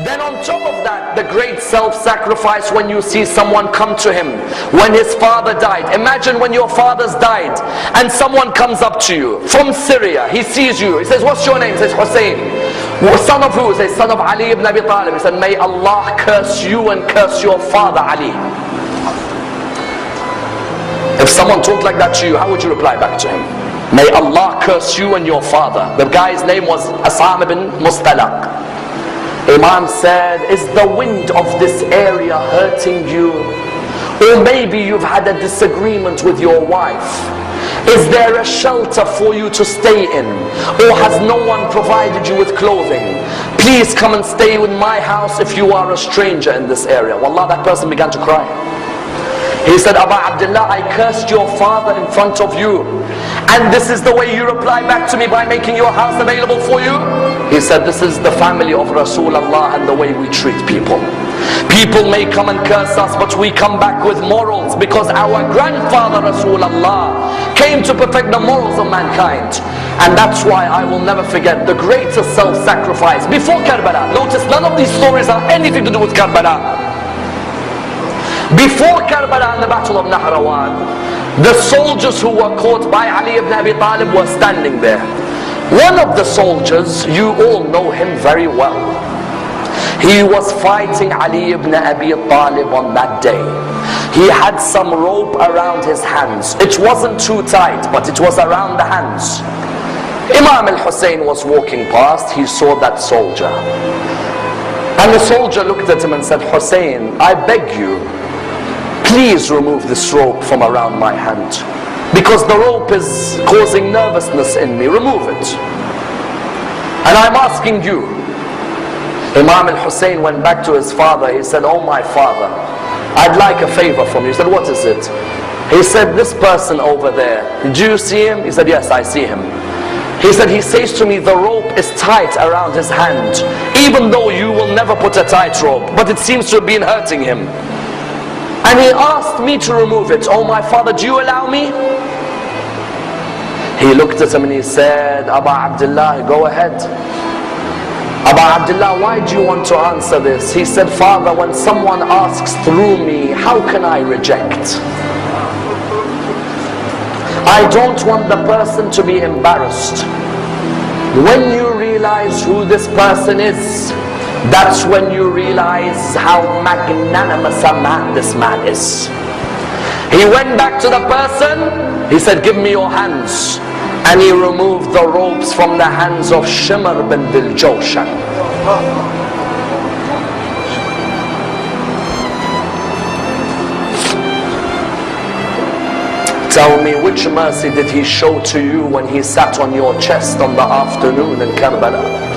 Then on top of that, the great self-sacrifice when you see someone come to him when his father died. Imagine when your father's died and someone comes up to you from Syria. He sees you. He says, what's your name? He says, Hussain. Son of who? He says, son of Ali ibn Abi Talib. He said, may Allah curse you and curse your father Ali. If someone talked like that to you, how would you reply back to him? May Allah curse you and your father. The guy's name was Hussain ibn Mustalaq. Imam said, is the wind of this area hurting you? Or maybe you've had a disagreement with your wife. Is there a shelter for you to stay in? Or has no one provided you with clothing? Please come and stay in my house if you are a stranger in this area. Wallah, that person began to cry. He said, Aba Abdullah, I cursed your father in front of you, and this is the way you reply back to me by making your house available for you? He said, this is the family of Rasulullah and the way we treat people. People may come and curse us, but we come back with morals, because our grandfather Rasulullah came to perfect the morals of mankind. And that's why I will never forget the greatest self-sacrifice before Karbala. Notice none of these stories have anything to do with Karbala. Before Karbala and the battle of Nahrawan, the soldiers who were caught by Ali ibn Abi Talib were standing there. One of the soldiers, you all know him very well. He was fighting Ali ibn Abi Talib on that day. He had some rope around his hands. It wasn't too tight, but it was around the hands. Imam al-Hussain was walking past. He saw that soldier. And the soldier looked at him and said, Hussain, I beg you, please remove this rope from around my hand, because the rope is causing nervousness in me. Remove it. And I'm asking you. Imam al-Hussain went back to his father. He said, oh my father, I'd like a favor from you. He said, what is it? He said, this person over there, do you see him? He said, yes, I see him. He said, he says to me, the rope is tight around his hand, even though you will never put a tight rope, but it seems to have been hurting him. And he asked me to remove it. Oh my father, do you allow me? He looked at him and he said, Aba Abdullah, go ahead. Aba Abdullah, why do you want to answer this? He said, Father, when someone asks through me, how can I reject? I don't want the person to be embarrassed. When you realize who this person is, that's when you realize how magnanimous a man this man is. He went back to the person. He said, give me your hands. And he removed the ropes from the hands of Shimr bin Dil-Jawshan. Tell me, which mercy did he show to you when he sat on your chest on the afternoon in Karbala?